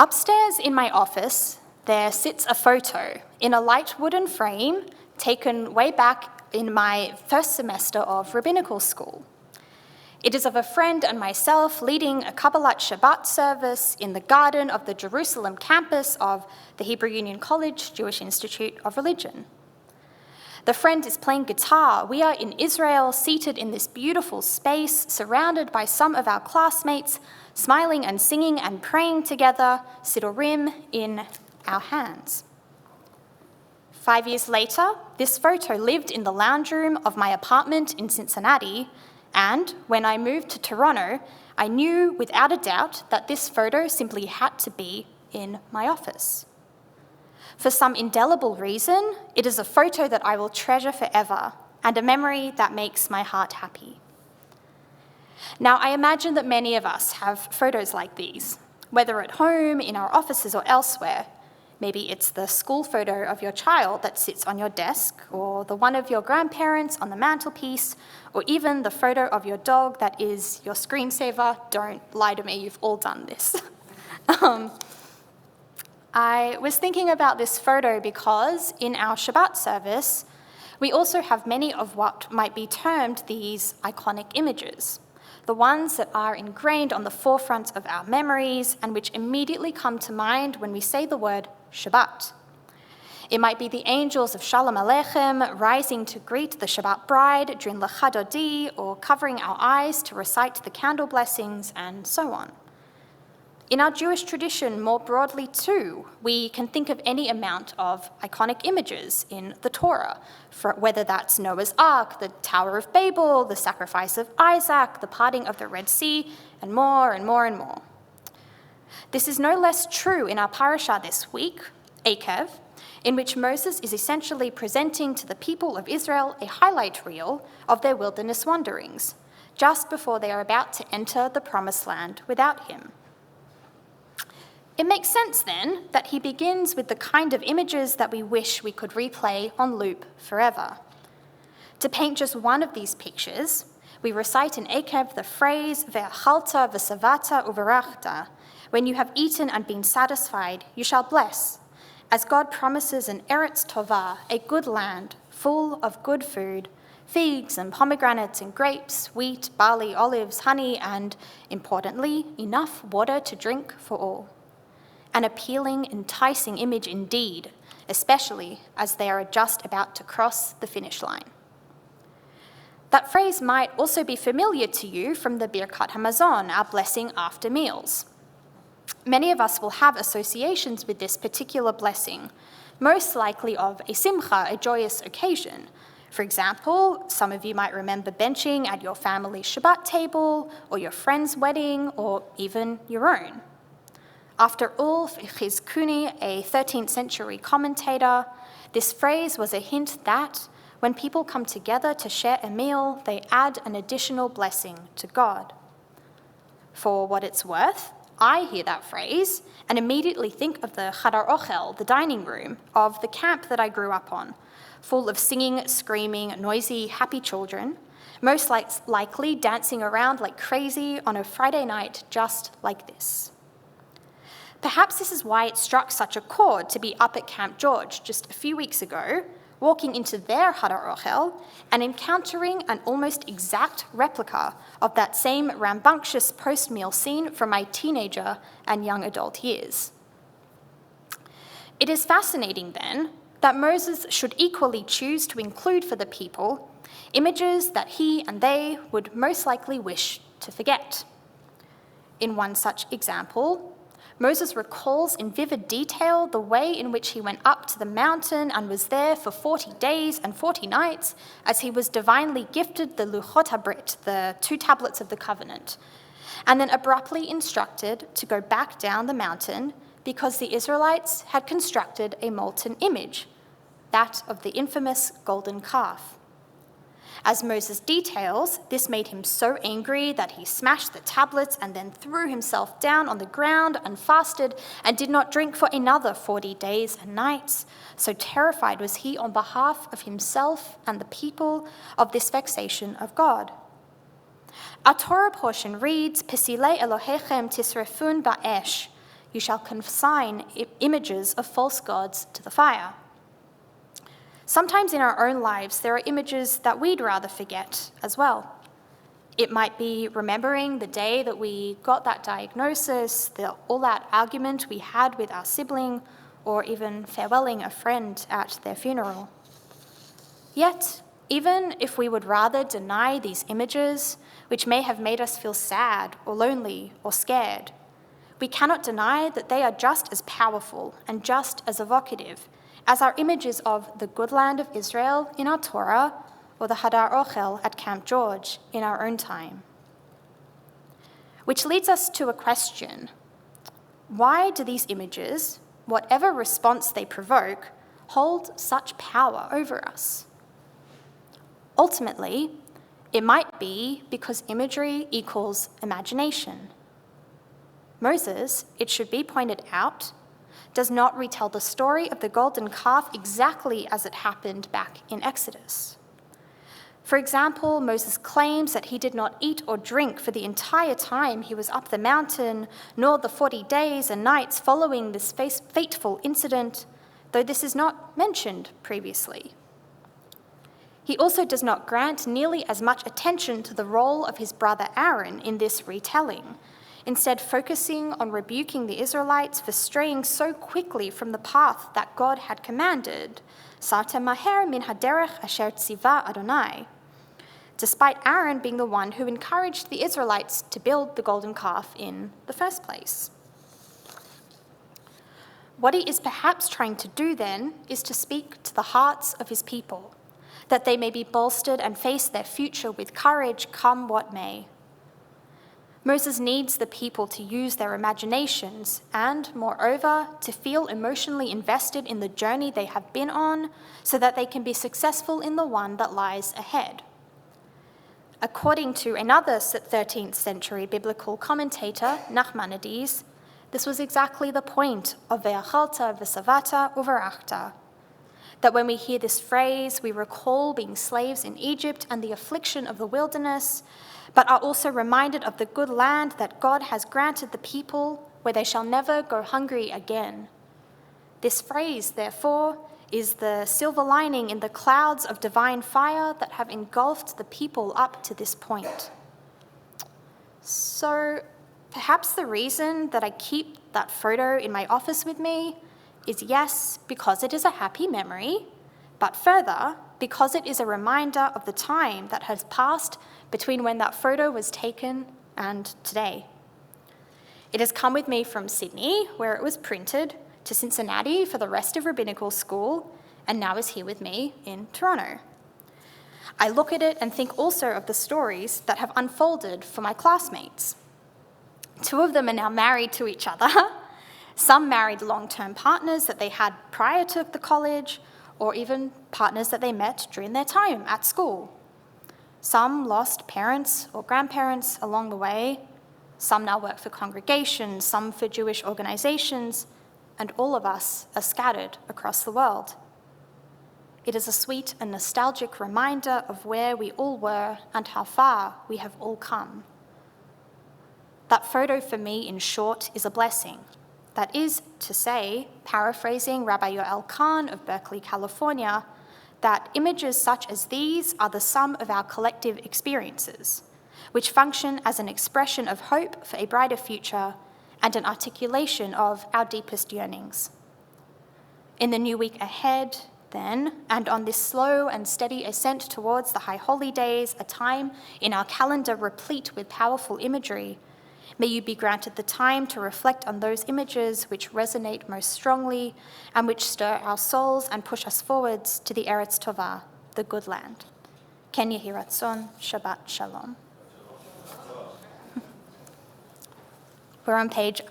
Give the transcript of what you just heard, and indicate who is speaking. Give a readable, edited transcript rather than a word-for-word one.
Speaker 1: Upstairs in my office, there sits a photo in a light wooden frame taken way back in my first semester of rabbinical school. It is of a friend and myself leading a Kabbalat Shabbat service in the garden of the Jerusalem campus of the Hebrew Union College Jewish Institute of Religion. The friend is playing guitar. We are in Israel, seated in this beautiful space, surrounded by some of our classmates, smiling and singing and praying together, sidurim in our hands. 5 years later, this photo lived in the lounge room of my apartment in Cincinnati, and when I moved to Toronto, I knew without a doubt that this photo simply had to be in my office. For some indelible reason, it is a photo that I will treasure forever and a memory that makes my heart happy. Now, I imagine that many of us have photos like these, whether at home, in our offices, or elsewhere. Maybe it's the school photo of your child that sits on your desk, or the one of your grandparents on the mantelpiece, or even the photo of your dog that is your screensaver. Don't lie to me, you've all done this. I was thinking about this photo because in our Shabbat service, we also have many of what might be termed these iconic images, the ones that are ingrained on the forefront of our memories and which immediately come to mind when we say the word Shabbat. It might be the angels of Shalom Aleichem rising to greet the Shabbat bride during Lecha Dodi, or covering our eyes to recite the candle blessings, and so on. In our Jewish tradition, more broadly too, we can think of any amount of iconic images in the Torah, for whether that's Noah's Ark, the Tower of Babel, the sacrifice of Isaac, the parting of the Red Sea, and more and more and more. This is no less true in our parasha this week, Akev, in which Moses is essentially presenting to the people of Israel a highlight reel of their wilderness wanderings, just before they are about to enter the promised land without him. It makes sense, then, that he begins with the kind of images that we wish we could replay on loop forever. To paint just one of these pictures, we recite in Akev the phrase, Ve'achalta v'savata uverachta, when you have eaten and been satisfied, you shall bless, as God promises an Eretz Tovah, a good land, full of good food, figs and pomegranates and grapes, wheat, barley, olives, honey, and, importantly, enough water to drink for all. An appealing, enticing image indeed, especially as they are just about to cross the finish line. That phrase might also be familiar to you from the Birkat Hamazon, our blessing after meals. Many of us will have associations with this particular blessing, most likely of a simcha, a joyous occasion. For example, some of you might remember benching at your family's Shabbat table, or your friend's wedding, or even your own. After all, for Chizkuni, a 13th century commentator, this phrase was a hint that when people come together to share a meal, they add an additional blessing to God. For what it's worth, I hear that phrase and immediately think of the Chadar Ochel, the dining room of the camp that I grew up on, full of singing, screaming, noisy, happy children, most likely dancing around like crazy on a Friday night just like this. Perhaps this is why it struck such a chord to be up at Camp George just a few weeks ago, walking into their Hadar Ochel and encountering an almost exact replica of that same rambunctious post-meal scene from my teenager and young adult years. It is fascinating, then, that Moses should equally choose to include for the people images that he and they would most likely wish to forget. In one such example, Moses recalls in vivid detail the way in which he went up to the mountain and was there for 40 days and 40 nights as he was divinely gifted the Luchot HaBrit, the 2 tablets of the covenant, and then abruptly instructed to go back down the mountain because the Israelites had constructed a molten image, that of the infamous golden calf. As Moses details, this made him so angry that he smashed the tablets and then threw himself down on the ground and fasted and did not drink for another 40 days and nights. So terrified was he on behalf of himself and the people of this vexation of God. Our Torah portion reads, Pesilei Elohechem tisrefun ba'esh, You shall consign images of false gods to the fire. Sometimes in our own lives, there are images that we'd rather forget as well. It might be remembering the day that we got that diagnosis, all that argument we had with our sibling, or even farewelling a friend at their funeral. Yet, even if we would rather deny these images, which may have made us feel sad or lonely or scared, we cannot deny that they are just as powerful and just as evocative as our images of the good land of Israel in our Torah or the Hadar Ochel at Camp George in our own time. Which leads us to a question. Why do these images, whatever response they provoke, hold such power over us? Ultimately, it might be because imagery equals imagination. Moses, it should be pointed out, does not retell the story of the golden calf exactly as it happened back in Exodus. For example, Moses claims that he did not eat or drink for the entire time he was up the mountain, nor the 40 days and nights following this fateful incident, though this is not mentioned previously. He also does not grant nearly as much attention to the role of his brother Aaron in this retelling, instead focusing on rebuking the Israelites for straying so quickly from the path that God had commanded, Sartem maher min haderech asher tziva Adonai, despite Aaron being the one who encouraged the Israelites to build the golden calf in the first place. What he is perhaps trying to do then is to speak to the hearts of his people, that they may be bolstered and face their future with courage, come what may. Moses needs the people to use their imaginations and, moreover, to feel emotionally invested in the journey they have been on so that they can be successful in the one that lies ahead. According to another 13th century biblical commentator, Nachmanides, this was exactly the point of Ve'achalta v'savata uvarachta, that when we hear this phrase, we recall being slaves in Egypt and the affliction of the wilderness, but are also reminded of the good land that God has granted the people, where they shall never go hungry again. This phrase, therefore, is the silver lining in the clouds of divine fire that have engulfed the people up to this point. So perhaps the reason that I keep that photo in my office with me is, yes, because it is a happy memory, but further, because it is a reminder of the time that has passed between when that photo was taken and today. It has come with me from Sydney, where it was printed, to Cincinnati for the rest of rabbinical school, and now is here with me in Toronto. I look at it and think also of the stories that have unfolded for my classmates. 2 of them are now married to each other. Some married long-term partners that they had prior to the college, or even partners that they met during their time at school. Some lost parents or grandparents along the way. Some now work for congregations, some for Jewish organizations, and all of us are scattered across the world. It is a sweet and nostalgic reminder of where we all were and how far we have all come. That photo for me, in short, is a blessing. That is to say, paraphrasing Rabbi Yoel Kahn of Berkeley, California, that images such as these are the sum of our collective experiences, which function as an expression of hope for a brighter future and an articulation of our deepest yearnings. In the new week ahead, then, and on this slow and steady ascent towards the High Holy Days, a time in our calendar replete with powerful imagery, may you be granted the time to reflect on those images which resonate most strongly and which stir our souls and push us forwards to the Eretz Tovah, the good land. Ken Yehi Ratzon, Shabbat Shalom. We're on page